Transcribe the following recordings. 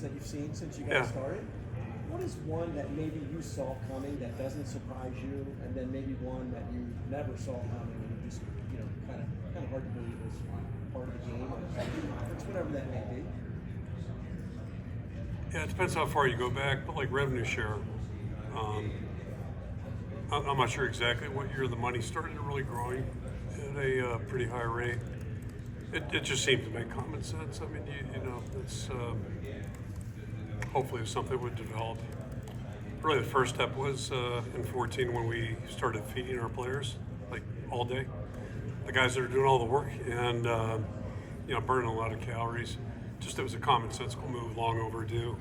changes that you've seen since you guys started. What is one that maybe you saw coming that doesn't surprise you, and then maybe one that you never saw coming and you just, kind of hard to believe is part of the game or part of the conference, whatever that may be? Yeah, it depends how far you go back, but like revenue share. I'm not sure exactly what year the money started really growing at a pretty high rate. It just seemed to make common sense. I mean, it's hopefully it's something that would develop. Really, the first step was in 14 when we started feeding our players like all day. The guys that are doing all the work and burning a lot of calories. Just it was a commonsensical move, long overdue.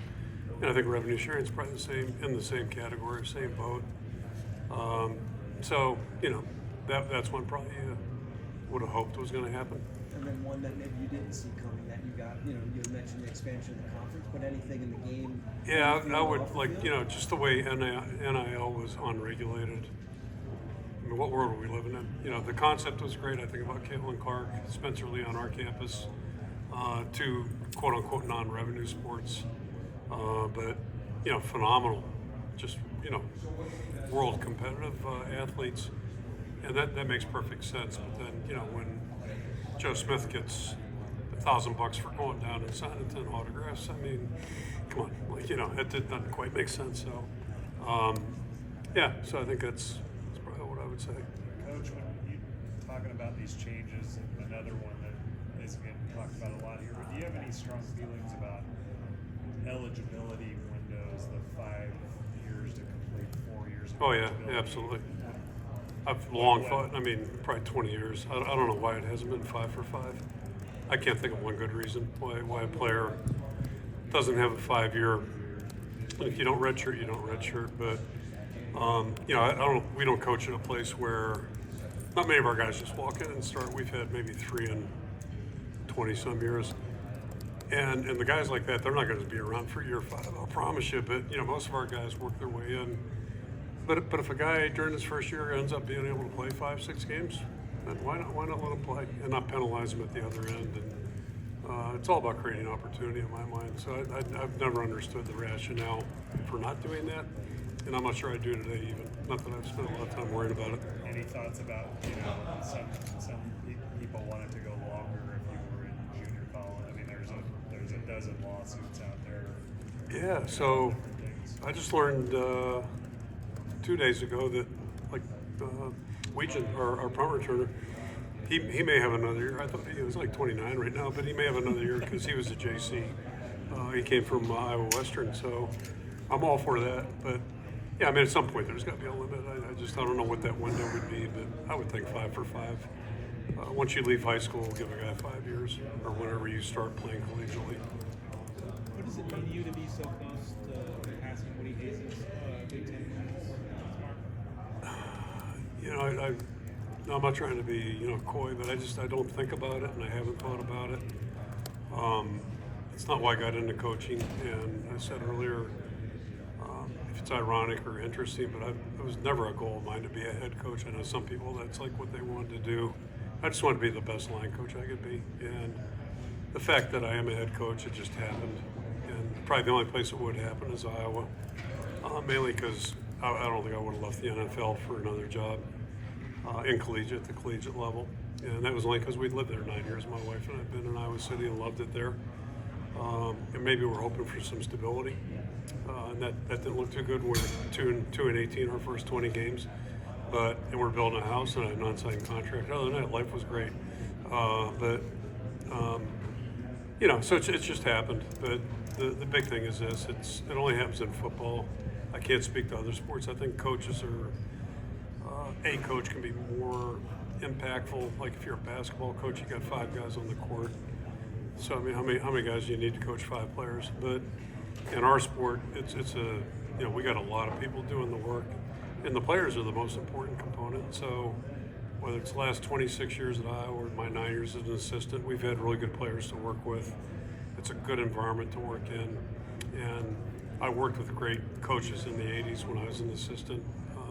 And I think revenue sharing is probably in the same category, same boat. That's one probably would have hoped was going to happen. And then one that maybe you didn't see coming that you got, you mentioned the expansion of the conference, but anything in the game? Yeah, I would like, just the way NIL was unregulated. I mean, what world are we living in? The concept was great. I think about Caitlin Clark, Spencer Lee on our campus, two quote unquote non-revenue sports, but phenomenal, just world competitive athletes, and that makes perfect sense. But then when Joe Smith gets $1,000 for going down and signing 10 autographs, I mean, come on, it doesn't quite make sense. So, so I think that's probably what I would say. Coach, when you're talking about these changes, another one that is getting talked about a lot here, but do you have any strong feelings about eligibility windows, the 5 years to complete 4 years? Oh yeah, absolutely. I've long thought, probably 20 years. I don't know why it hasn't been 5 for 5. I can't think of one good reason why a player doesn't have a 5-year. If you don't redshirt, you don't redshirt. But we don't coach in a place where not many of our guys just walk in and start. We've had maybe 3 in 20 some years. And the guys like that, they're not going to be around for year 5, I'll promise you. But most of our guys work their way in. But if a guy during his first year ends up being able to play 5-6 games, then why not let him play and not penalize him at the other end? And it's all about creating opportunity in my mind. So I've never understood the rationale for not doing that, and I'm not sure I do today even. Not that I've spent a lot of time worrying about it. Any thoughts about some people wanted to go longer if you were in junior college? I mean, there's a dozen lawsuits out there. Yeah. So I just learned 2 days ago that Weegan, our punt returner, he may have another year. I thought he was like 29 right now, but he may have another year because he was a JC. He came from Iowa Western, so I'm all for that. But yeah, at some point there's got to be a limit. I don't know what that window would be, but I would think 5 for 5. Once you leave high school, give a guy 5 years, or whenever you start playing collegiately. What does it mean to you to be so close to passing Woody Hayes' Big Ten mark? I'm not trying to be, coy, but I don't think about it, and I haven't thought about it. It's not why I got into coaching, and I said earlier, if it's ironic or interesting, but it was never a goal of mine to be a head coach. I know some people, that's like what they wanted to do. I just wanted to be the best line coach I could be, and the fact that I am a head coach, it just happened. And probably the only place it would happen is Iowa, mainly because I don't think I would have left the NFL for another job at the collegiate level. And that was only because we'd lived there 9 years. My wife and I have been in Iowa City and loved it there. And maybe we're hoping for some stability. And that didn't look too good. We're 2-18 our first 20 games. And we're building a house and I had an unsigned contract. Other than that, life was great. So it's just happened. But the big thing is this: it only happens in football. I can't speak to other sports. I think coaches a coach can be more impactful. Like if you're a basketball coach, you got 5 guys on the court. So how many guys do you need to coach 5 players? But in our sport, we got a lot of people doing the work, and the players are the most important component. So whether it's the last 26 years at Iowa or my 9 years as an assistant, we've had really good players to work with. It's a good environment to work in, and I worked with great coaches in the 80s when I was an assistant.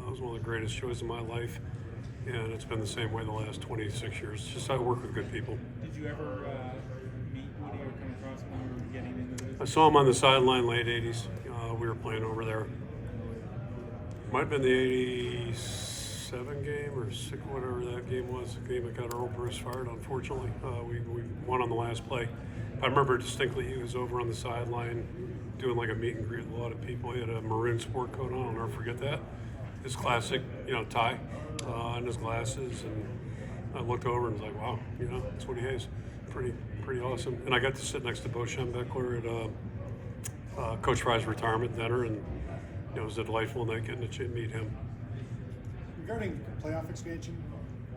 It was one of the greatest shows of my life, and it's been the same way the last 26 years. Just I work with good people. Did you ever meet Woody or come across him when you were getting into this? I saw him on the sideline late 80s. We were playing over there. Might have been the 87 game or 6, whatever that game was. The game that got Earl Bruce fired, unfortunately. We won on the last play. I remember distinctly he was over on the sideline doing like a meet and greet with a lot of people. He had a maroon sport coat on, I'll never forget that. His classic, tie and his glasses. And I looked over and was like, wow, that's what he has. Pretty awesome. And I got to sit next to Bo Schembechler at Coach Fry's retirement dinner, and it was a delightful night getting to meet him. Regarding playoff expansion,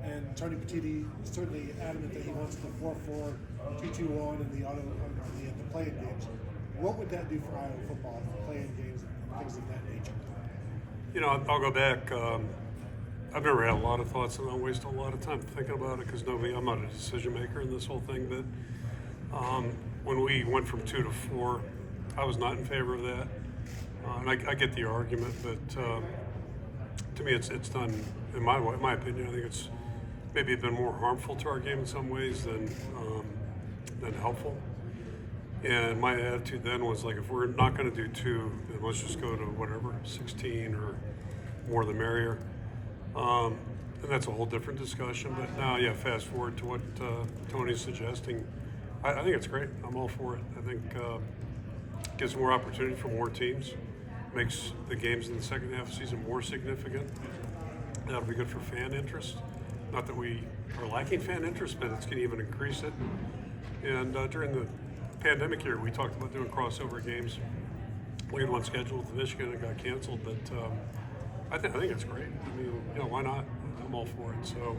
and Tony Petitti is certainly adamant that he wants the 4-4, 2-2-1, and the play-in games. What would that do for Iowa football, play-in games, and things of that nature? I'll go back. I've never had a lot of thoughts, and I'll waste a lot of time thinking about it because I'm not a decision maker in this whole thing. But when we went from 2 to 4, I was not in favor of that. And I get the argument, but to me, it's done, in my opinion, I think it's maybe been more harmful to our game in some ways than helpful. And my attitude then was like, if we're not going to do 2, then let's just go to whatever, 16 or more the merrier. And that's a whole different discussion. But now, fast forward to what Tony's suggesting. I think it's great. I'm all for it. I think it gives more opportunity for more teams, makes the games in the second half of the season more significant. That'll be good for fan interest. Not that we are lacking fan interest, but it's going to even increase it. And during the pandemic year, we talked about doing crossover games. We had one scheduled with Michigan, it got canceled, but I think it's great. I mean, why not? I'm all for it. So,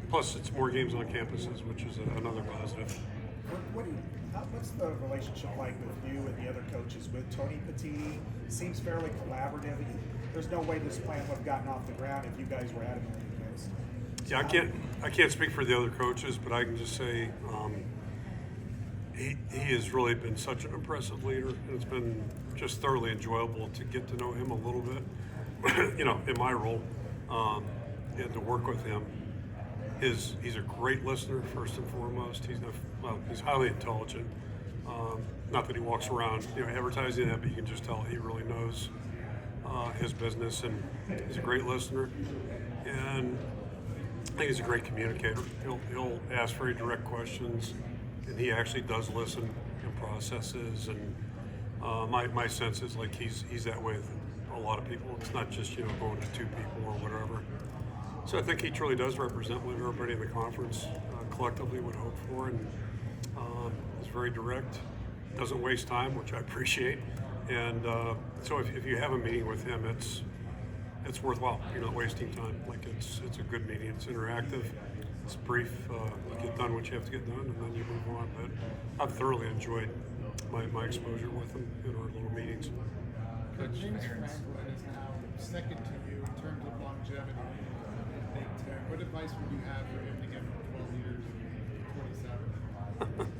plus it's more games on campuses, which is another positive. What's the relationship like with you and the other coaches with Tony Petitti? It seems fairly collaborative. There's no way this plan would have gotten off the ground if you guys were adamant against. Yeah, I can't speak for the other coaches, but I can just say he has really been such an impressive leader, and it's been just thoroughly enjoyable to get to know him a little bit. In my role, and to work with him. He's a great listener, first and foremost. He's highly intelligent. Not that he walks around, advertising that, but you can just tell he really knows his business, and he's a great listener. And I think he's a great communicator. He'll ask very direct questions, and he actually does listen and processes. And my sense is like he's that way with a lot of people. It's not just going to 2 people or whatever. So I think he truly does represent what everybody in the conference collectively would hope for, and is very direct, doesn't waste time, which I appreciate. And so if you have a meeting with him, it's worthwhile. You're not wasting time. Like it's a good meeting. It's interactive. It's brief. You get done what you have to get done, and then you move on. But I've thoroughly enjoyed my exposure with him in our little meetings. James Franklin is now second to you in terms of longevity in Big Ten. What advice would you have for him to get from 12 years to 27?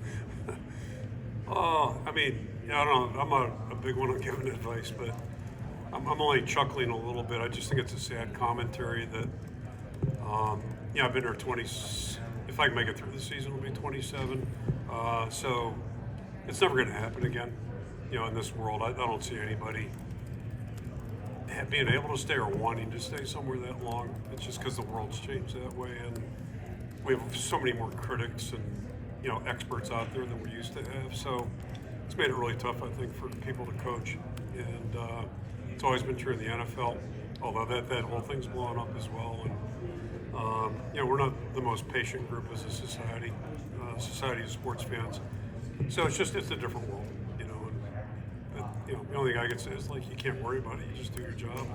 I don't know. I'm a big one on giving advice, but I'm only chuckling a little bit. I just think it's a sad commentary that, I've been here 20. If I can make it through the season, it'll be 27. So it's never going to happen again. In this world, I don't see anybody being able to stay or wanting to stay somewhere that long. It's just because the world's changed that way, and we have so many more critics and experts out there than we used to have. So it's made it really tough, I think, for people to coach. And it's always been true in the NFL, although that whole thing's blown up as well. And we're not the most patient group as a society of sports fans. So it's a different world. The only thing I can say is you can't worry about it. You just do your job.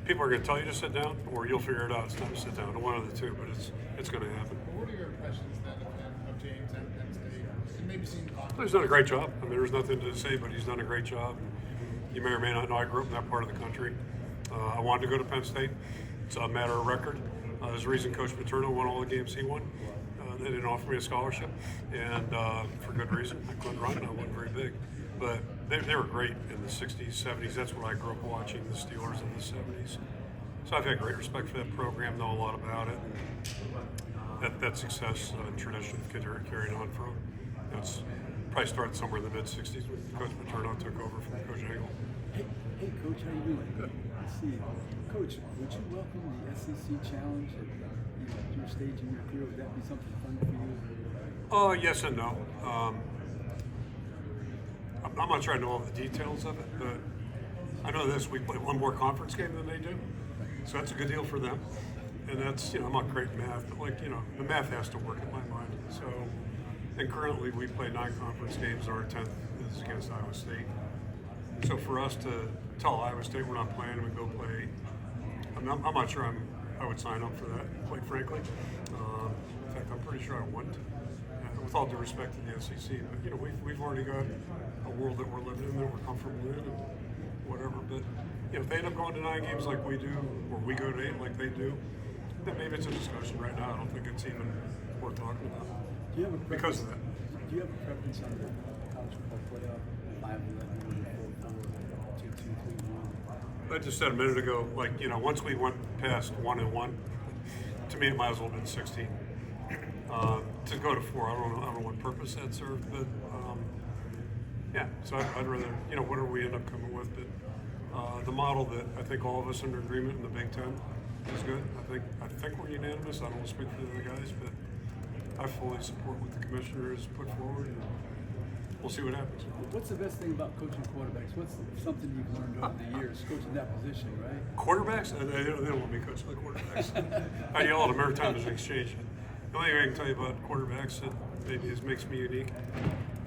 People are going to tell you to sit down, or you'll figure it out. It's time to sit down. One of the two, but it's going to happen. What are your impressions then of James at Penn State? And maybe seeing He's done a great job. There's nothing to say, but he's done a great job. You may or may not know I grew up in that part of the country. I wanted to go to Penn State. It's a matter of record. There's a reason Coach Paterno won all the games he won. They didn't offer me a scholarship, and for good reason. I couldn't run, I wasn't very big. But they were great in the 60s, 70s. That's what I grew up watching, the Steelers in the 70s. So I've had great respect for that program, know a lot about it. And that success and tradition carried on for it's probably started somewhere in the mid-60s when Coach Paterno took over from Coach Engel. Hey, Coach, how you doing? Good. I see you. Coach, would you welcome the SEC challenge at your stage in your career? Would that be something fun for you? Yes and no. I'm not sure I know all the details of it, but I know this: we play one more conference game than they do, so that's a good deal for them. And that's, I'm not great in math, but the math has to work in my mind. So, and currently we play 9 conference games. Our 10th is against Iowa State. So for us to tell Iowa State we're not playing and we go play, I'm not sure I would sign up for that, quite frankly. In fact, I'm pretty sure I wouldn't. With all due respect to the SEC, but we've already got a world that we're living in that we're comfortable in and whatever. But if they end up going to 9 games like we do, or we go to 8 like they do, then maybe it's a discussion. Right now, I don't think it's even worth talking about. Do you have a because of that. Do you have a preference on the college football playoff? 5-11, 4-4, 2-2, 3-1. I just said a minute ago, once we went past 1-1, to me it might as well have been 16. To go to 4, I don't know what purpose that served, but yeah. So I'd rather, whatever we end up coming with. But the model that I think all of us are in agreement in the Big Ten is good. I think we're unanimous. I don't want to speak for the other guys, but I fully support what the commissioners put forward, and we'll see what happens. What's the best thing about coaching quarterbacks? What's something you've learned over the years coaching that position, right? Quarterbacks? They don't want me coaching the quarterbacks. I yell at them every time there's an exchange. The only thing I can tell you about quarterbacks that maybe makes me unique,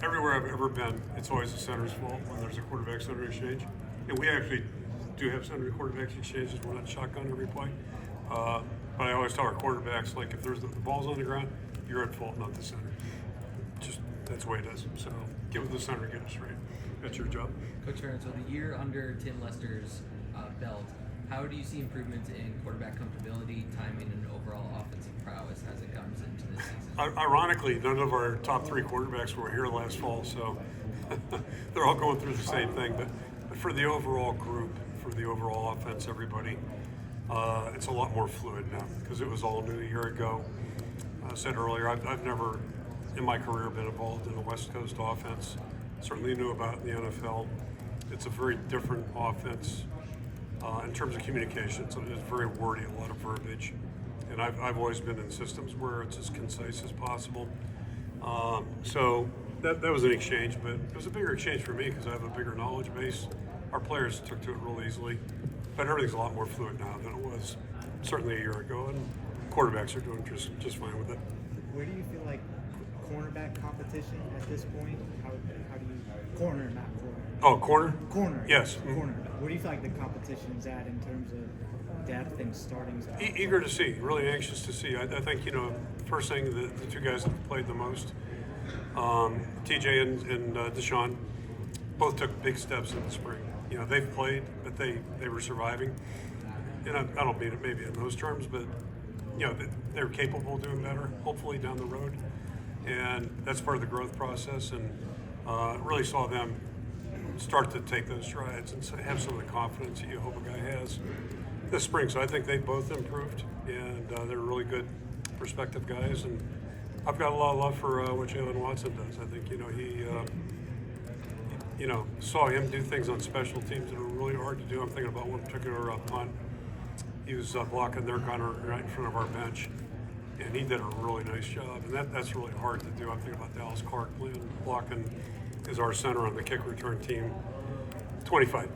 everywhere I've ever been, it's always the center's fault when there's a quarterback-center exchange. And we actually do have center quarterbacks exchanges. We're not shotgun every play. But I always tell our quarterbacks, if there's the ball's on the ground, you're at fault, not the center. Just that's the way it is. So get with the center, get it straight. That's your job. Coach Ferentz, so the year under Tim Lester's belt, how do you see improvements in quarterback comfortability, timing, and overall offensive prowess as it comes into this season? Ironically, none of our top 3 quarterbacks were here last fall, so they're all going through the same thing. But for the overall group, for the overall offense, everybody, it's a lot more fluid now because it was all new a year ago. I said earlier, I've never in my career been involved in a West Coast offense. Certainly knew about it in the NFL. It's a very different offense in terms of communication. It's very wordy, a lot of verbiage. And I've always been in systems where it's as concise as possible. So that was an exchange, but it was a bigger exchange for me because I have a bigger knowledge base. Our players took to it real easily, but everything's a lot more fluid now than it was certainly a year ago, and quarterbacks are doing just fine with it. Where do you feel like cornerback competition at this point? How do you corner, not corner? Oh, corner? Corner. Yes. Corner. Where do you feel like the competition's at in terms of depth and starting? Eager to see, really anxious to see. I think, first thing, the 2 guys that played the most, TJ and Deshaun, both took big steps in the spring. They've played, but they were surviving. And I don't mean it maybe in those terms, but, they're capable of doing better, hopefully down the road. And that's part of the growth process. And really saw them start to take those strides and have some of the confidence that you hope a guy has this spring. So I think they both improved, and they're really good prospective guys. And I've got a lot of love for what Jalen Watson does. I think, he saw him do things on special teams that are really hard to do. I'm thinking about one particular punt. He was blocking their gunner right in front of our bench, and he did a really nice job. And that's really hard to do. I'm thinking about Dallas Clark blocking as our center on the kick return team 25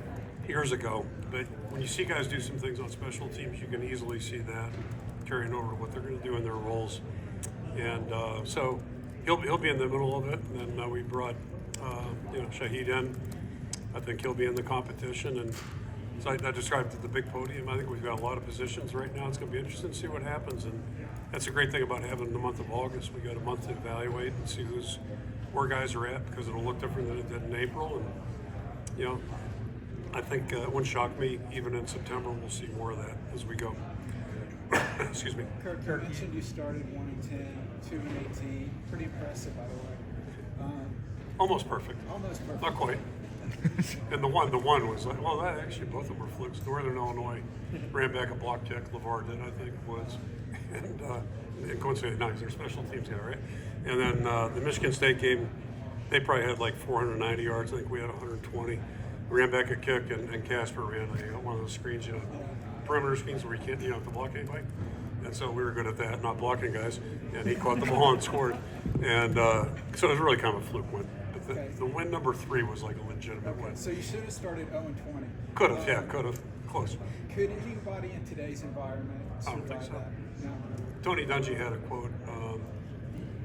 years ago. But when you see guys do some things on special teams, you can easily see that carrying over to what they're going to do in their roles. And so he'll be in the middle of it. And then we brought Shaheed in. I think he'll be in the competition. And so I described it the big podium. I think we've got a lot of positions right now. It's going to be interesting to see what happens. And that's a great thing about having the month of August. We got a month to evaluate and see where guys are at, because it'll look different than it did in April. And, I think it wouldn't shock me, even in September, we'll see more of that as we go. Excuse me. Kirk, you mentioned you started 1-10, 2-18. Pretty impressive, by the way. Almost perfect. Almost perfect. Not quite. And the one was like, well, that actually both of them were flips. Northern Illinois ran back a block kick. LeVar did, I think, was. And coincidentally, nice. They're special teams guy, right? And then the Michigan State game, they probably had like 490 yards. I think we had 120. We ran back a kick, and Casper ran one of those screens, perimeter screens where you can't, have to block anybody. And so we were good at that, not blocking guys. And he caught the ball and scored. And so it was really kind of a fluke win. But the win number 3 was like a legitimate win. So you should have started 0-20. Could have, could have. Close. Could anybody in today's environment I don't think survive so. that? No. Tony Dungy had a quote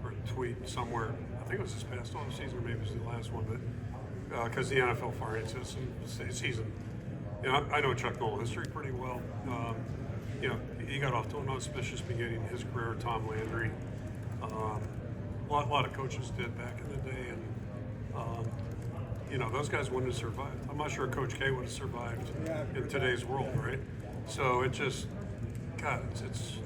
or a tweet somewhere. I think it was this past offseason, or maybe it was the last one, but because the NFL firing system season. I know Chuck Nolan's history pretty well. He got off to an auspicious beginning in his career. Tom Landry, a lot of coaches did back in the day, and those guys wouldn't have survived. I'm not sure Coach K would have survived in today's world, right? So it just, God, it's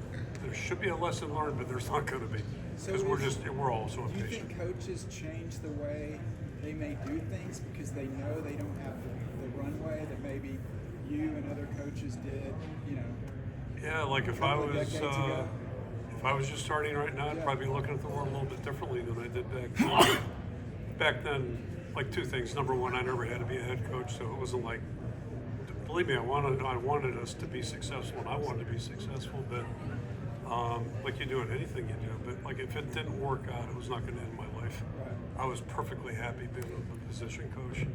there should be a lesson learned, but there's not going to be because we're all so impatient. Do you impatient. think coaches change the way they may do things because they know they don't have the runway that maybe you and other coaches did? Yeah, like if I was just starting right now, I'd probably be looking at the world a little bit differently than I did back then. Back then, like 2 things. Number one, I never had to be a head coach, so it wasn't like, believe me, I wanted us to be successful, and I wanted to be successful, but like you do in anything you do, but like if it didn't work out, it was not going to end my life. I was perfectly happy being a position coach.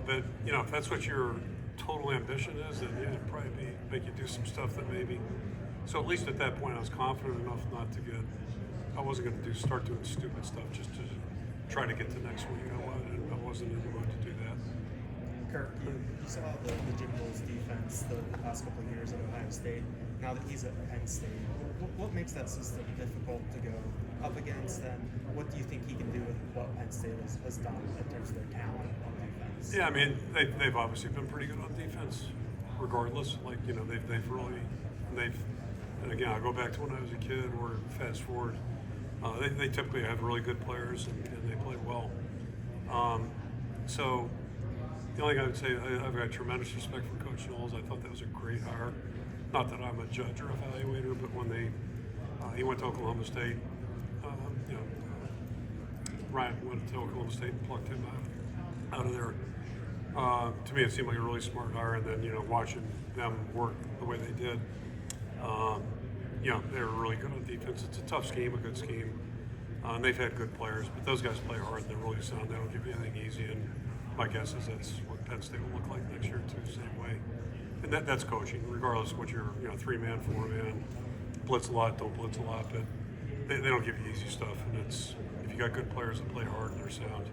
But if that's what your total ambition is, then it'd probably make you do some stuff that maybe. So at least at that point, I was confident enough not to get. I wasn't going to start doing stupid stuff just to try to get to next week. I wasn't in the mood to do that. Kirk, you saw the Jim Knowles defense the past couple of years at Ohio State. Now that he's at Penn State, what makes that system difficult to go up against, and what do you think he can do with what Penn State has done in terms of their talent on defense? Yeah, I mean, they've obviously been pretty good on defense, regardless. Like, they've really, and again, I go back to when I was a kid or fast forward, they typically have really good players and they play well. So the only thing I would say, I've got tremendous respect for Coach Knowles. I thought that was a great hire. Not that I'm a judge or evaluator, but when he went to Oklahoma State, Ryan went to Oklahoma State and plucked him out of there. To me, it seemed like a really smart hire, and then watching them work the way they did, they were really good on defense. It's a tough scheme, a good scheme, and they've had good players, but those guys play hard. They're really sound. They don't give you anything easy, and my guess is that's what Penn State will look like next year too, the same way. And that's coaching, regardless of what you're, 3-man, 4-man, blitz a lot, don't blitz a lot, but they don't give you easy stuff, and it's if you got good players that play hard and they're sound,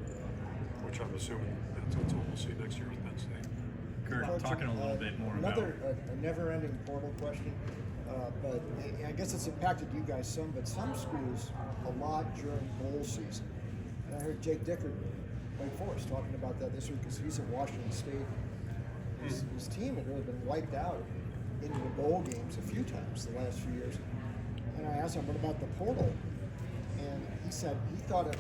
which I'm assuming that's what we'll see next year with Penn State. Kurt, talking a little bit more another never-ending portal question, but I guess it's impacted you guys some, but some schools a lot during bowl season. And I heard Jake Dickert, Wake Forest, talking about that this week because he's at Washington State. His team had really been wiped out in the bowl games a few times the last few years. And I asked him, what about the portal? And he said he thought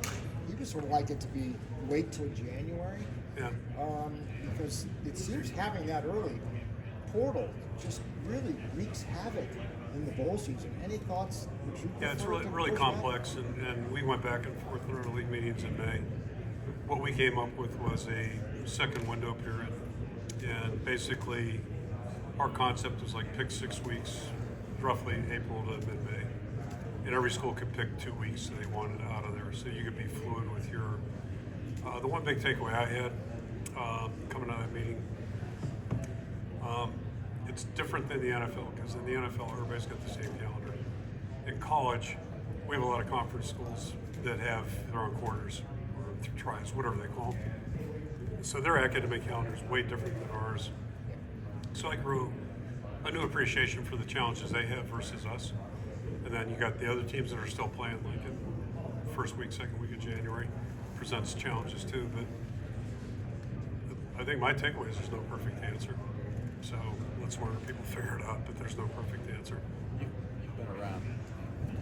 he would sort of like it to be wait till January. Yeah. Because it seems having that early portal just really wreaks havoc in the bowl season. Any thoughts? Yeah, it's really complex, and we went back and forth in our league meetings in May. What we came up with was a second window period, and basically our concept was like pick 6 weeks, roughly April to mid-May, and every school could pick 2 weeks they wanted out of there, so you could be fluid with your. The one big takeaway I had coming out of that meeting, it's different than the NFL, because in the NFL everybody's got the same calendar. In college, we have a lot of conference schools that have their own quarters or tries, whatever they call them. So their academic calendar is way different than ours. So I grew a new appreciation for the challenges they have versus us. And then you got the other teams that are still playing, like in first week, second week of January, presents challenges too. But I think my takeaway is there's no perfect answer. So let smarter people figure it out, but there's no perfect answer. You've been around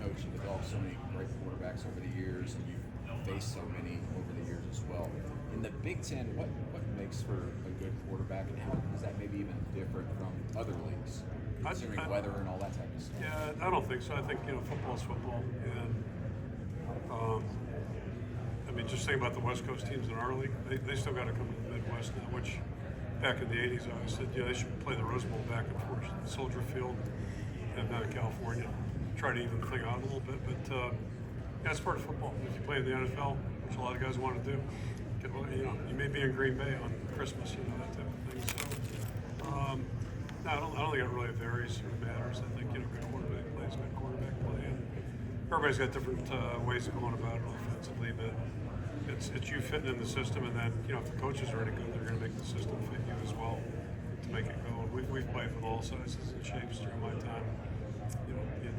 coaching, developed so many great quarterbacks over the years, and you've faced so many over the years as well. In the Big Ten, what makes for a good quarterback, and how is that maybe even different from other leagues, considering weather and all that type of stuff? Yeah, I don't think so. I think football's football, and I mean, just think about the West Coast teams in our league. They still got to come to the Midwest now, which back in the 80s I always said, yeah, they should play the Rose Bowl back and forth, Soldier Field, and down in California. Try to even thing out a little bit, but yeah, it's part of football. If you play in the NFL, which a lot of guys want to do, you may be in Green Bay on Christmas, that type of thing. So, no, I don't think it really varies or matters. I think, good quarterback plays, good quarterback play. And everybody's got different ways of going about it offensively, but it's you fitting in the system, and then, if the coaches are any good, they're going to make the system fit you as well to make it go. And we've played with all sizes and shapes during my time.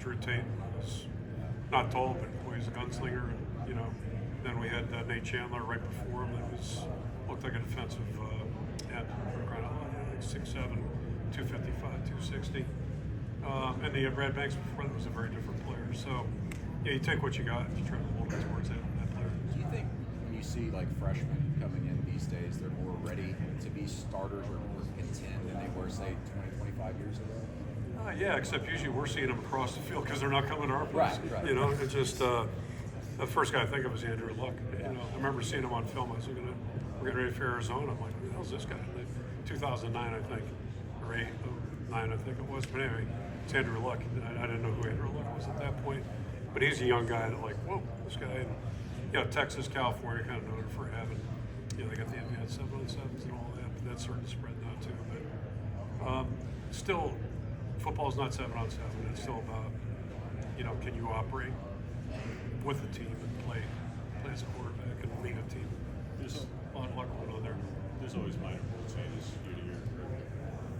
Drew Tate was not tall, but boy, he's a gunslinger. And, then we had Nate Chandler right before him that looked like a defensive end, like 6'7", 255, 260. And then you had Brad Banks before that was a very different player. So, yeah, you take what you got and you try to mold it towards that player. Do you think when you see like freshmen coming in these days, they're more ready to be starters or contend than they were, say, 20, 25 years ago? Yeah, except usually we're seeing them across the field because they're not coming to our place. Right. It's just the first guy I think of is Andrew Luck. I remember seeing him on film. I was we're getting ready for Arizona. I'm like, who the hell's this guy? 2009, I think, or 8, 9, I think it was. But anyway, it's Andrew Luck. I didn't know who Andrew Luck was at that point. But he's a young guy that whoa, this guy. Texas, California, kind of noted for having, they got the advanced 7-on-7s and all that. But that's starting to spread now too. But still. Football's not 7-on-7. It's still about, can you operate with a team and play as a quarterback and lead a team. There's a lot going on there. There's always minor rule changes year to year.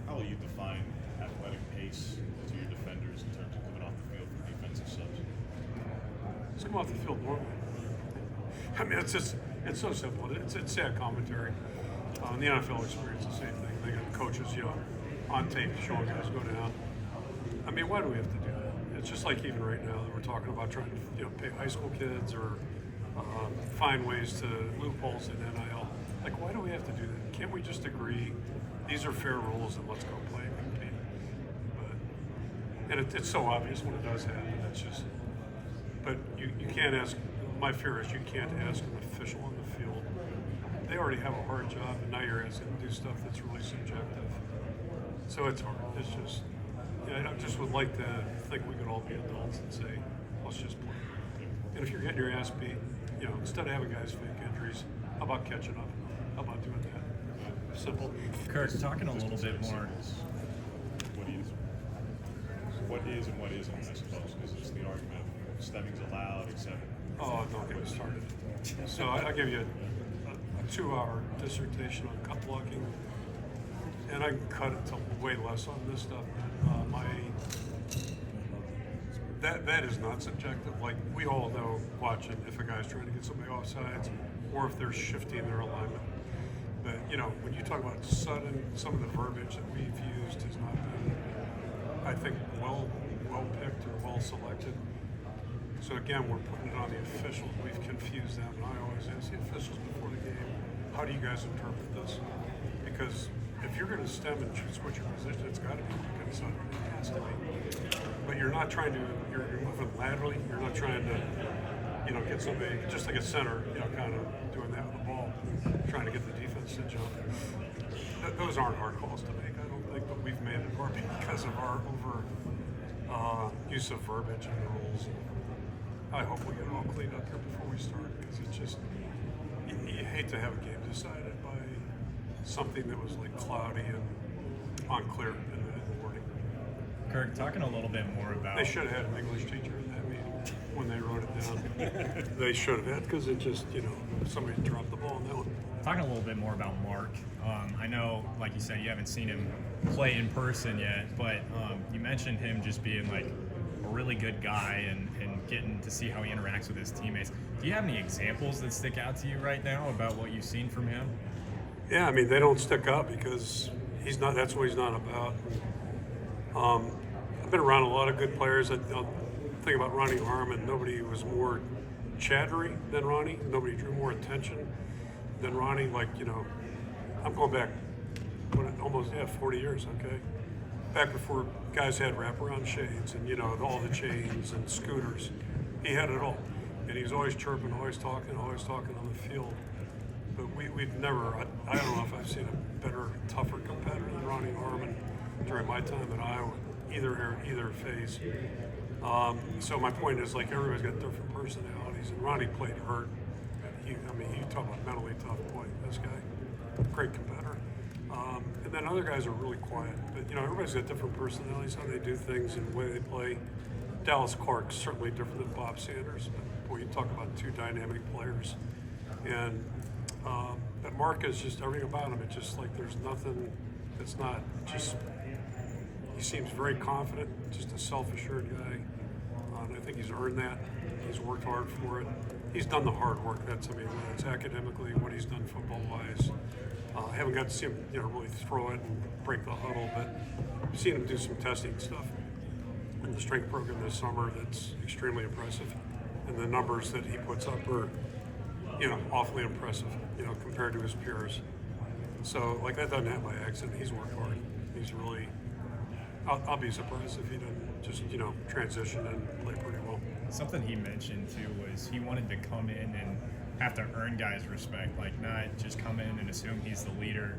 How will you define athletic pace to your defenders in terms of coming off the field for defensive subs? Just come off the field normally. I mean, it's so simple. It's sad commentary. The NFL experience the same thing. They got coaches, on tape showing guys go down. I mean, why do we have to do that? It's just like even right now that we're talking about trying to pay high school kids or find ways to loopholes in NIL. Like, why do we have to do that? Can't we just agree these are fair rules and let's go play and compete? And it's so obvious when it does happen. It's just, but you can't ask. My fear is you can't ask an official on the field. They already have a hard job, and now you're asking them to do stuff that's really subjective. So it's hard. It's just, I just would like to think we could all be adults and say, let's just play. And if you're getting your ass beat, instead of having guys fake injuries, how about catching up? How about doing that? Simple. Kirk, talking a little bit more. What is and what isn't, I suppose, because it's the argument of stemming's allowed, etc. Oh, don't get me started. So I'll give you a 2-hour dissertation on cut blocking. And I can cut it to way less on this stuff. That is not subjective. Like, we all know watching if a guy's trying to get somebody off sides or if they're shifting their alignment. But, when you talk about sudden, some of the verbiage that we've used has not been, I think, well picked or well selected. So again, we're putting it on the officials. We've confused them. And I always ask the officials before the game, how do you guys interpret this? Because if you're going to stem and switch your position, it's got to be good sudden. It has to be. But you're not trying to, you're moving laterally. You're not trying to, get somebody, just like a center, kind of doing that with the ball, trying to get the defense to jump. Those aren't hard calls to make, I don't think, but we've made it hard because of our over use of verbiage and the rules. I hope we get it all cleaned up here before we start, because it's just, you hate to have a game decided by something that was like cloudy and unclear in the wording. Kirk, talking a little bit more about... They should have had an English teacher in that meeting when they wrote it down. They should have had, because it just, somebody dropped the ball on that one. Talking a little bit more about Mark, I know, like you said, you haven't seen him play in person yet, but you mentioned him just being like a really good guy and getting to see how he interacts with his teammates. Do you have any examples that stick out to you right now about what you've seen from him? Yeah, I mean, they don't stick out because he's not. That's what he's not about. I've been around a lot of good players. I'll think about Ronnie Harmon. Nobody was more chattery than Ronnie. Nobody drew more attention than Ronnie. Like, I'm going back almost 40 years. Okay, back before guys had wraparound shades and all the chains and scooters. He had it all. and he's always chirping, always talking on the field. But we've never, I don't know if I've seen a better, tougher competitor than Ronnie Harmon during my time at Iowa, either phase. So my point is, like, everybody's got different personalities, and Ronnie played hurt. You talk about mentally tough boy, this guy, great competitor. And then other guys are really quiet, but everybody's got different personalities, how they do things and the way they play. Dallas Clark's certainly different than Bob Sanders, but boy, you talk about two dynamic players. And but Mark is just everything about him. It's just like there's nothing that's not just. He seems very confident, just a self-assured guy. And I think he's earned that. He's worked hard for it. He's done the hard work. That's whether it's academically, what he's done football-wise. I haven't got to see him, really throw it and break the huddle, but I've seen him do some testing stuff in the strength program this summer. That's extremely impressive, and the numbers that he puts up are, awfully impressive, compared to his peers. So, like, that doesn't happen by accident. He's worked hard. He's really. I'll be surprised if he doesn't just, transition and play pretty well. Something he mentioned too was he wanted to come in and have to earn guys' respect, like not just come in and assume he's the leader.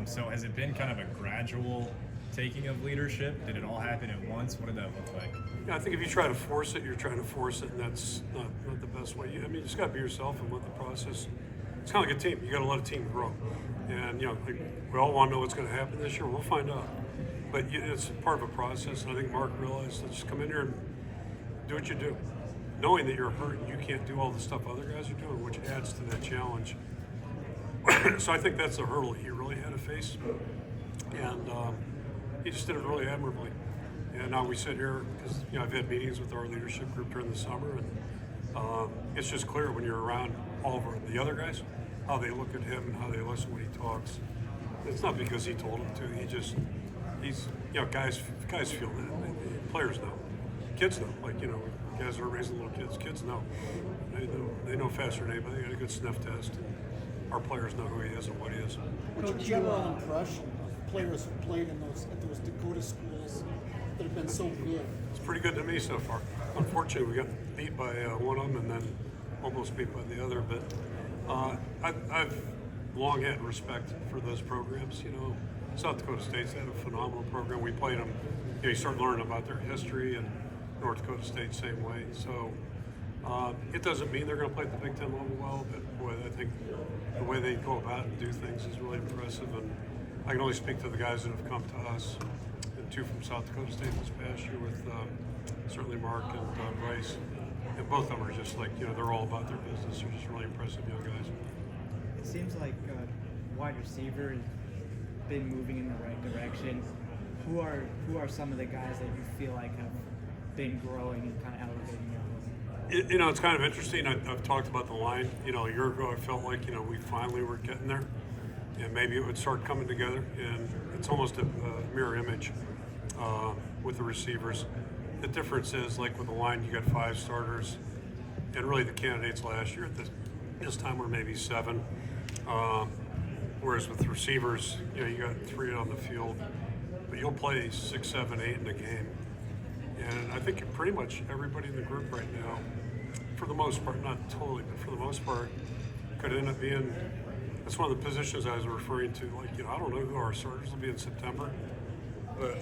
So has it been kind of a gradual taking of leadership? Did it all happen at once? What did that look like? Yeah, I think if you try to force it, you're trying to force it, and that's not the best way. You just got to be yourself and let the process. It's kind of like a team. You got to let a team grow, and like we all want to know what's going to happen this year. We'll find out. But it's part of a process, and I think Mark realized, let's just come in here and do what you do, knowing that you're hurt and you can't do all the stuff other guys are doing, which adds to that challenge. So I think that's the hurdle he really had to face, and he just did it really admirably. And now we sit here, because I've had meetings with our leadership group during the summer, and it's just clear when you're around all of the other guys, how they look at him and how they listen when he talks. It's not because he told them to, he's guys feel that. Players know. Kids know. Like, guys are raising little kids. Kids know. They know faster than anybody. They got a good sniff test. Our players know who he is and what he is. What's your general impression of players who played at those Dakota schools that have been so good? It's pretty good to me so far. Unfortunately, we got beat by one of them and then almost beat by the other. But I've long had respect for those programs. South Dakota State's had a phenomenal program. We played them. You start learning about their history, and North Dakota State same way. So it doesn't mean they're going to play at the Big Ten level well, but boy, I think the way they go about and do things is really impressive. And I can only speak to the guys that have come to us, and two from South Dakota State this past year with certainly Mark and Bryce. And both of them are just like, they're all about their business. They're just really impressive young guys. It seems like wide receiver been moving in the right direction. Who are some of the guys that you feel like have been growing and kind of elevating your play? It's kind of interesting. I've talked about the line. A year ago, I felt like we finally were getting there, and maybe it would start coming together. And it's almost a mirror image with the receivers. The difference is, like with the line, you got 5 starters, and really the candidates last year at this time were maybe 7. Whereas with receivers, you got 3 on the field, but you'll play 6, 7, 8 in a game. And I think pretty much everybody in the group right now, for the most part, not totally, but for the most part, could end up being, that's one of the positions I was referring to. Like, I don't know who our starters will be in September, but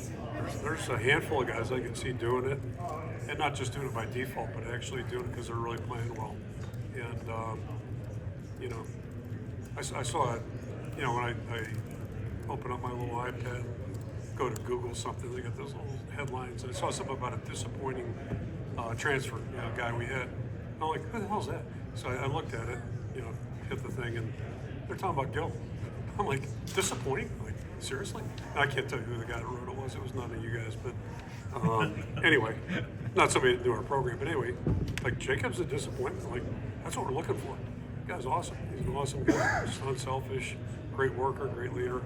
there's a handful of guys I can see doing it, and not just doing it by default, but actually doing it because they're really playing well. And, I saw it. When I open up my little iPad, go to Google something, they got those little headlines. I saw something about a disappointing transfer guy we had. I'm like, who the hell's that? So I looked at it, hit the thing, and they're talking about Gil. I'm like, disappointing? Like, seriously? And I can't tell you who the guy that wrote it was. It was none of you guys. But anyway, not somebody that knew our program. But anyway, like, Jacob's a disappointment. Like, that's what we're looking for. The guy's awesome. He's an awesome guy. Just unselfish, great worker, great leader.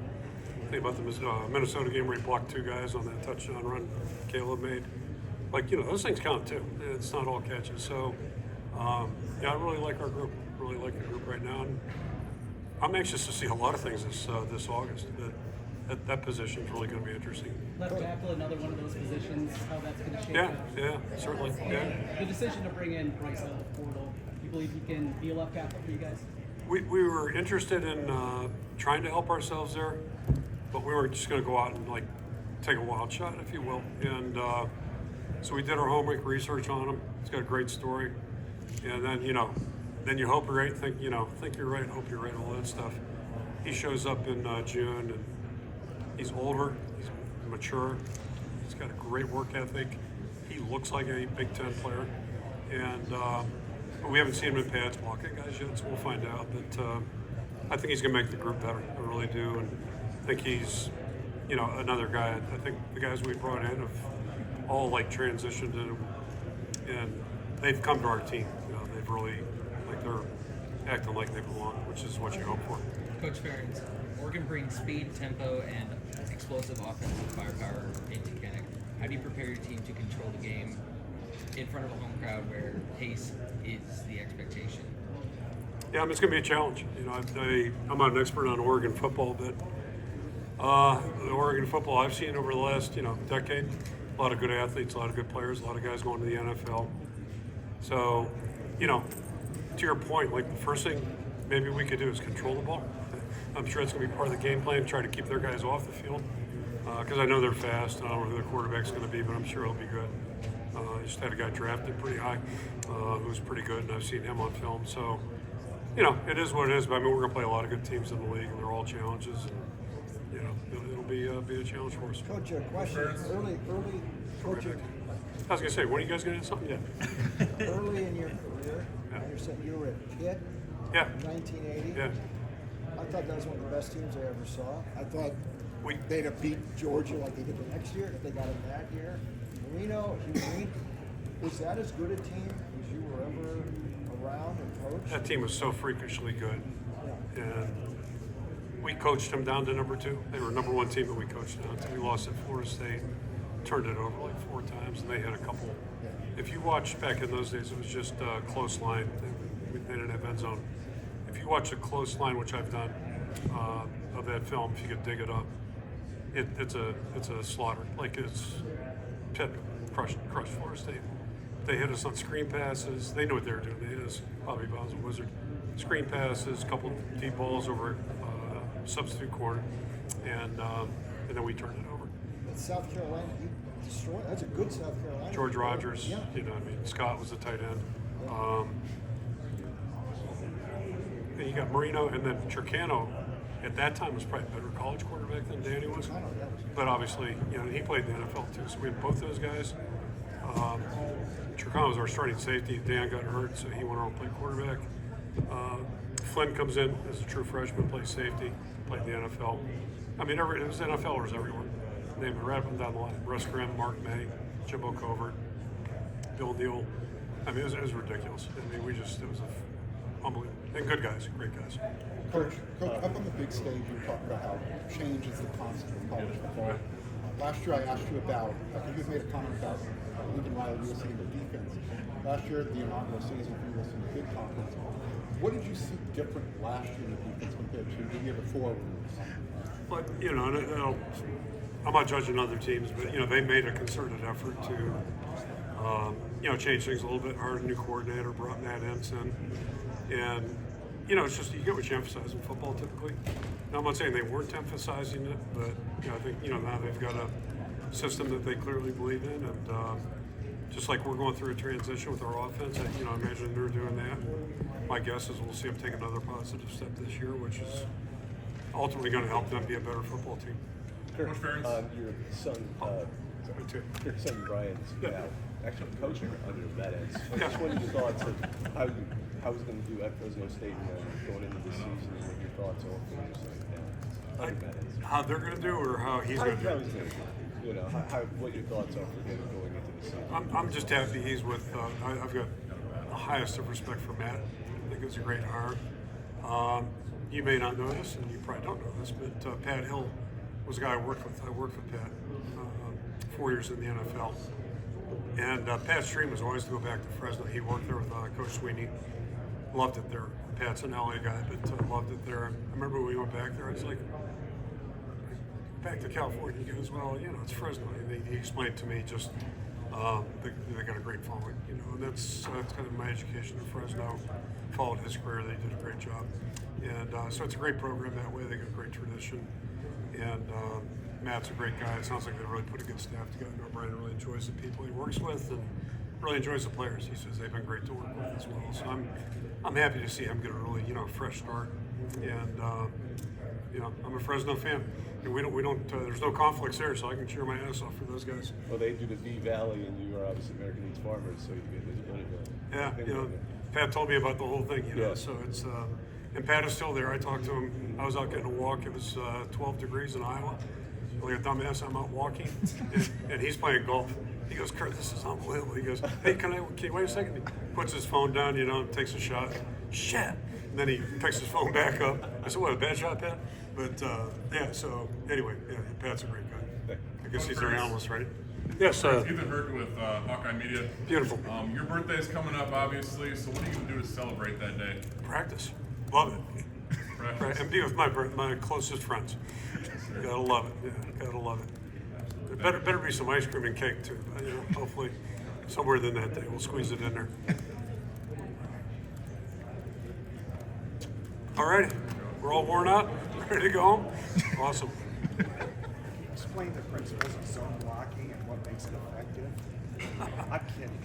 Think about the Minnesota game where he blocked 2 guys on that touchdown run Caleb made. Like, those things count too. It's not all catches. So, I really like our group. Really like the group right now. And I'm anxious to see a lot of things this August. But that position is really going to be interesting. Left tackle, another one of those positions, how that's going to shape Yeah, out. yeah, certainly. Yeah. The decision to bring in Bryce out of the portal, you believe he can be a left tackle for you guys? We were interested in trying to help ourselves there, but we weren't just going to go out and like take a wild shot, if you will. And so we did our homework research on him. He's got a great story. And then, then you hope you're right, think you're right, hope you're right, all that stuff. He shows up in June, and he's older, he's mature, he's got a great work ethic. He looks like a Big Ten player. And but we haven't seen him in pads blocking guys yet, so we'll find out. But I think he's going to make the group better. I really do. And I think he's, another guy. I think the guys we brought in have all like transitioned in, and they've come to our team. They've really, they're acting like they belong, which is what you hope for. Coach Ferentz, Oregon brings speed, tempo, and explosive offensive firepower into Kinnick. How do you prepare your team to control the game in front of a home crowd where pace is the expectation? Yeah, it's going to be a challenge. I'm not an expert on Oregon football, but the Oregon football I've seen over the last, decade, a lot of good athletes, a lot of good players, a lot of guys going to the NFL. So, to your point, the first thing maybe we could do is control the ball. I'm sure it's going to be part of the game plan, try to keep their guys off the field, because I know they're fast. I don't know who their quarterback's going to be, but I'm sure he'll be good. I just had a guy drafted pretty high who's pretty good, and I've seen him on film. So, it is what it is. But we're going to play a lot of good teams in the league, and they're all challenges. And, it'll be a challenge for us. Coach, a question. Early, Coach. I was going to say, when are you guys going to have something yet? Early in your career, I understand you were at Pitt. Yeah. In 1980. Yeah. I thought that was one of the best teams I ever saw. I thought they'd have beat Georgia like they did the next year if they got him that year. Marino, was that as good a team as you were ever around and coached? That team was so freakishly good. Yeah. And we coached them down to number 2. They were number 1 team that we coached down to. We lost at Florida State, turned it over 4 times, and they had a couple. If you watch back in those days, it was just a close line. They didn't have end zone. If you watch a close line, which I've done, of that film, if you could dig it up, it's a slaughter. It's Pitt crushed Florida State. They hit us on screen passes. They knew what they were doing. They hit us, Bobby Bow's a wizard. Screen passes, a couple deep balls over substitute corner, and then we turned it over. South Carolina, you destroyed. That's a good South Carolina. George Rogers, yeah. Scott was the tight end. And you got Marino, and then Turcano. At that time, was probably a better college quarterback than Danny was. But obviously, he played in the NFL too. So we had both those guys. Turcano was our starting safety. Dan got hurt, so he went on to play quarterback. Flynn comes in as a true freshman, plays safety, played in the NFL. It was NFLers everywhere. Name it right up and down the line. Russ Grimm, Mark May, Jimbo Covert, Bill Neal. It was ridiculous. it was unbelievable. And good guys, great guys. Coach, up on the big stage, you talk about how change is the constant of college football. Last year I asked you about, you made a comment about Lincoln Riley USC in the defense. Last year, the inaugural season for USC in the Big Conference. What did you see different last year in the defense compared to the year before? But, I'm not judging other teams, but, they made a concerted effort to, change things a little bit. Hired a new coordinator, brought Matt Ensign. And, it's just, you get what you emphasize in football typically. Now, I'm not saying they weren't emphasizing it, but, I think, now they've got a system that they clearly believe in. And just like we're going through a transition with our offense, I imagine they're doing that. My guess is we'll see them take another positive step this year, which is ultimately going to help them be a better football team. Kirk, your son Brian's now actually coaching under Matt Ensign. I just wanted your thoughts of how he's going to do at Fresno State going into the season, and what your thoughts are for just like Matt Ensign. How they're going to do, or how he's going to do? How he's going to do. What your thoughts are for him going into the season. I'm just happy he's with. I've got the highest of respect for Matt. I think it was a great hire. You may not know this, and you probably don't know this, but Pat Hill was a guy I worked with. I worked with Pat 4 years in the NFL. And Pat's dream was always to go back to Fresno. He worked there with Coach Sweeney. Loved it there. Pat's an LA guy, but loved it there. I remember when we went back there, I was like, back to California, he goes, well, you know, it's Fresno. And he explained to me just they got a great following, you know, and that's kind of my education in Fresno. Followed his career, they did a great job. And so it's a great program that way. They got a great tradition. And Matt's a great guy. It sounds like they really put a good staff together. Brian really enjoys the people he works with and really enjoys the players. He says they've been great to work with as well. So I'm happy to see him get a really, you know, fresh start. And you know, I'm a Fresno fan. And we don't there's no conflicts there, so I can cheer my ass off for those guys. Well, they do the V Valley, and you are obviously American League's farmers, so you get visibility. Yeah, you know, Pat told me about the whole thing, you know, Yeah. so it's, and Pat is still there. I talked to him. I was out getting a walk. It was 12 degrees in Iowa. Like a dumbass, I'm out walking, and he's playing golf. He goes, Kurt, this is unbelievable. He goes, hey, can you wait a second? He puts his phone down, you know, takes a shot. Shit. And then he picks his phone back up. I said, what, a bad shot, Pat? But, yeah, so anyway, yeah, Pat's a great guy. I guess he's their analyst, right? Yes, Ethan Hurd with Hawkeye Media. Beautiful. Your birthday's coming up, obviously, so what are you going to do to celebrate that day? Practice. Love it. Right, and be with my closest friends. Gotta love it. Yeah, gotta love it. There better be some ice cream and cake too. You know, hopefully, somewhere in that day we'll squeeze it in there. All right, we're all worn out, ready to go home. Awesome. Explain the principles of zone blocking and what makes it effective. I'm kidding.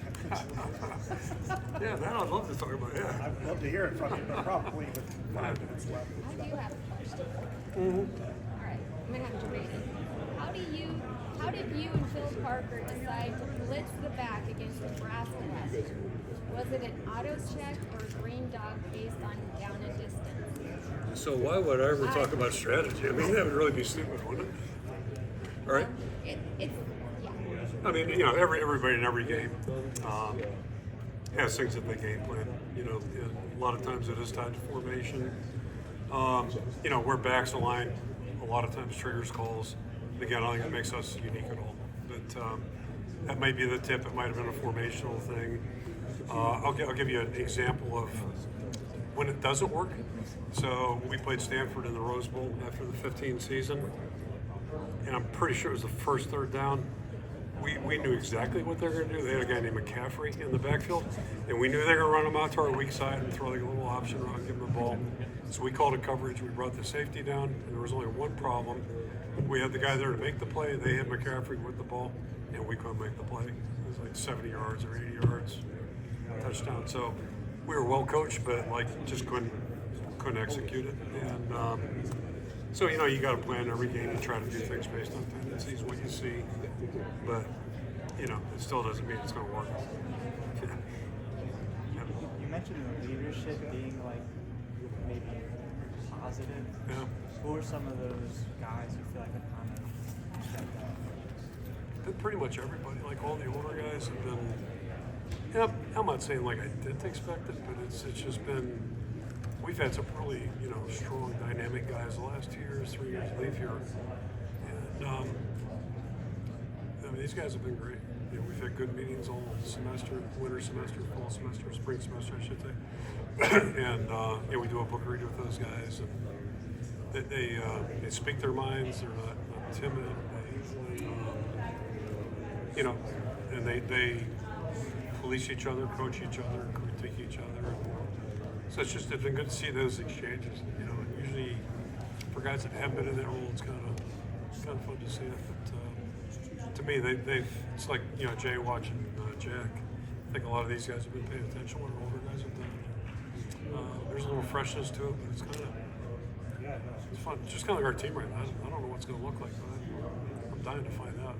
Yeah, that I'd love to talk about. Yeah, I'd love to hear it from you, but probably with 5 minutes left. I do have a question. Mm-hmm. All right, I'm gonna have to read it. How did you and Phil Parker decide to blitz the back against Nebraska last year? Was it an auto check or a green dog based on down and distance? So why would I ever talk about strategy? I mean, that would really be stupid, wouldn't it? All right. It's yeah. I mean, you know, everybody in every game has things that they game plan. You know, and a lot of times it is tied to formation. You know, where backs align, a lot of times triggers calls. Again, I don't think it makes us unique at all. But that might be the tip. It might have been a formational thing. I'll give you an example of when it doesn't work. So we played Stanford in the Rose Bowl after the 15 season. And I'm pretty sure it was the first third down. We knew exactly what they were going to do. They had a guy named McCaffrey in the backfield, and we knew they were going to run him out to our weak side and throw like a little option run, give him the ball. So we called a coverage. We brought the safety down, and there was only one problem. We had the guy there to make the play. They had McCaffrey with the ball, and we couldn't make the play. It was like 70 yards or 80 yards, touchdown. So we were well coached, but like just couldn't execute it. And so, you know, you got to plan every game and try to do things based on tendencies, what you see. But, you know, it still doesn't mean it's going to work. You mentioned the leadership being like maybe positive. Yeah. Who are some of those guys you feel like have kind of stepped up? Pretty much everybody, like all the older guys have been, yeah, I'm not saying like I didn't expect it, but it's just been, we've had some really, you know, strong, dynamic guys the last 2 years, 3 years leave here. And I mean, these guys have been great. You know, we've had good meetings all semester, winter semester, fall semester, spring semester, I should say. And yeah, we do a book read with those guys, and they speak their minds. They're not timid. You know, and they police each other, coach each other, critique each other. So it's been good to see those exchanges. You know, and usually for guys that have been in that role, it's kind of fun to see it. But to me, it's like, you know, Jay watching Jack. I think a lot of these guys have been paying attention to what older guys have done. There's a little freshness to it, but it's it's fun. It's just kind of like our team right now. I don't know what's going to look like, but I'm dying to find out.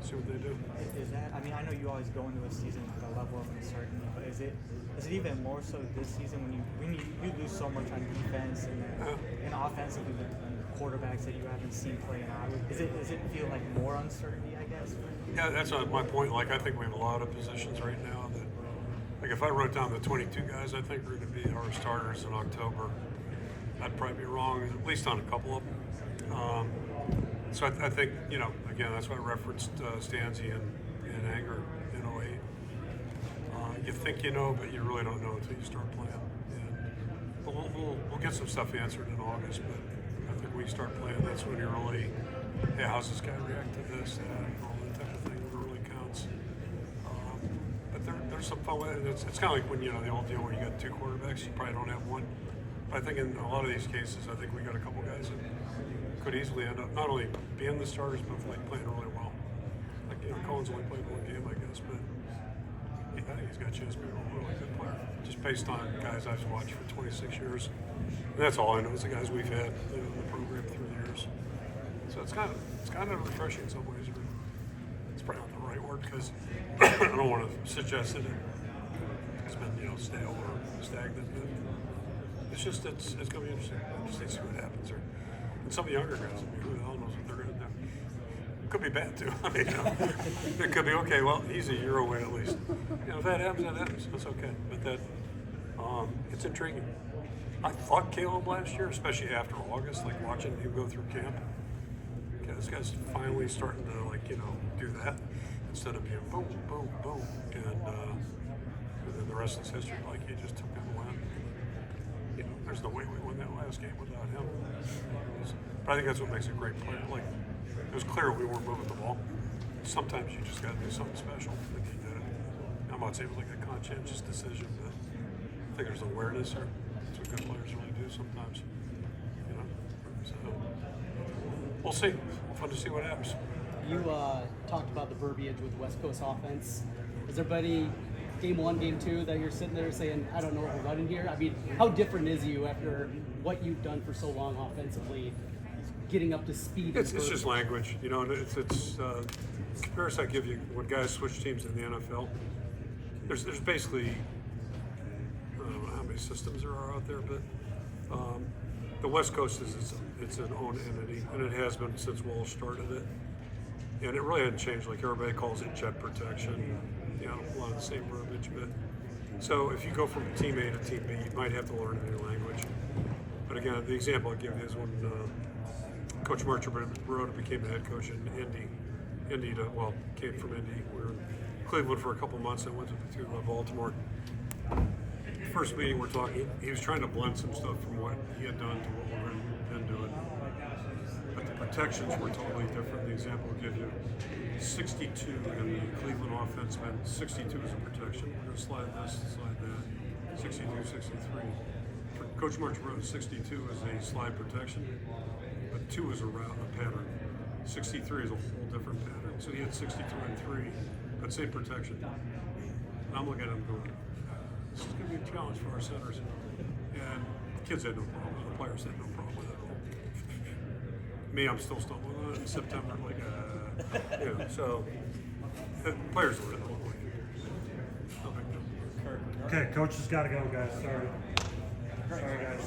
See what they do. Is that? I mean, I know you always go into a season with a level of uncertainty, but is it even more so this season when you lose so much on defense and offensively with quarterbacks that you haven't seen playing out? Does it feel like more uncertainty, I guess? Yeah, that's my point. Like, I think we have a lot of positions right now that, like, if I wrote down the 22 guys I think are going to be our starters in October, I'd probably be wrong, at least on a couple of them. So I think, you know, again, that's why I referenced Stanzi and Anger in 08. You think you know, but you really don't know until you start playing. And we'll get some stuff answered in August, but I think when you start playing, that's when you really hey, how's this guy react to this, that, and all that type of thing that really counts. But there's some fun with it. It's kind of like when, the old deal where you got two quarterbacks, you probably don't have one. But I think in a lot of these cases, I think we got a couple guys that could easily end up not only being the starters, but like playing really well. Like, Cohen's only played one game, I guess, but I think he's got a chance to be a really good player, just based on guys I've watched for 26 years. And that's all I know is the guys we've had in the program through the years. So it's kind of refreshing in some ways. But it's probably not the right word because I don't want to suggest that it's been stale or stagnant. But it's just it's going to be interesting to see what happens there. And some of the younger guys, who the hell knows what they're going to do? It could be bad too. I mean, it could be okay. Well, he's a year away at least. If that happens, that happens. That's okay. But it's intriguing. I thought Caleb last year, especially after August, like watching him go through camp. Okay, this guy's finally starting to do that instead of being boom, boom, boom, and then the rest is history. Like he just took that win. There's no way we won that last game without him. But I think that's what makes a great player. Like it was clear we weren't moving the ball. Sometimes you just got to do something special. And he did it. I'm not saying it was like a conscientious decision, but I think there's awareness there. That's what good players really do sometimes. So we'll see. Fun to see what happens. You talked about the verbiage with West Coast offense. Is everybody game one, game two that you're sitting there saying, I don't know what we're running here? I mean, how different is you after what you've done for so long offensively, getting up to speed? It's just language, and it's comparison I give you when guys switch teams in the NFL. There's basically I don't know how many systems there are out there, but the West Coast is its an own entity, and it has been since Walsh started it. And it really hadn't changed. Like everybody calls it jet protection, a lot of the same verbiage. But so if you go from team A to team B, you might have to learn a new language. But again, the example I give you is when Coach Marchibroda became the head coach in Indy. Came from Indy. We were in Cleveland for a couple months and went to Baltimore. First meeting we're talking, he was trying to blend some stuff from what he had done to what we're been doing. But the protections were totally different. The example I'll give you, 62 in the Cleveland offense meant 62 is a protection. We're going to slide this, slide that. 62, 63. For Coach Marchibroda, 62 is a slide protection, but 2 is a pattern. 63 is a whole different pattern. So he had 62 and 3, but same protection. And I'm looking at him going, this is going to be a challenge for our centers. And the kids had no problem. The players had no problem with it. Me, I'm still stumbling on it in September. So the players were in the way. No big deal. Okay, coach has got to go, guys. Sorry, guys.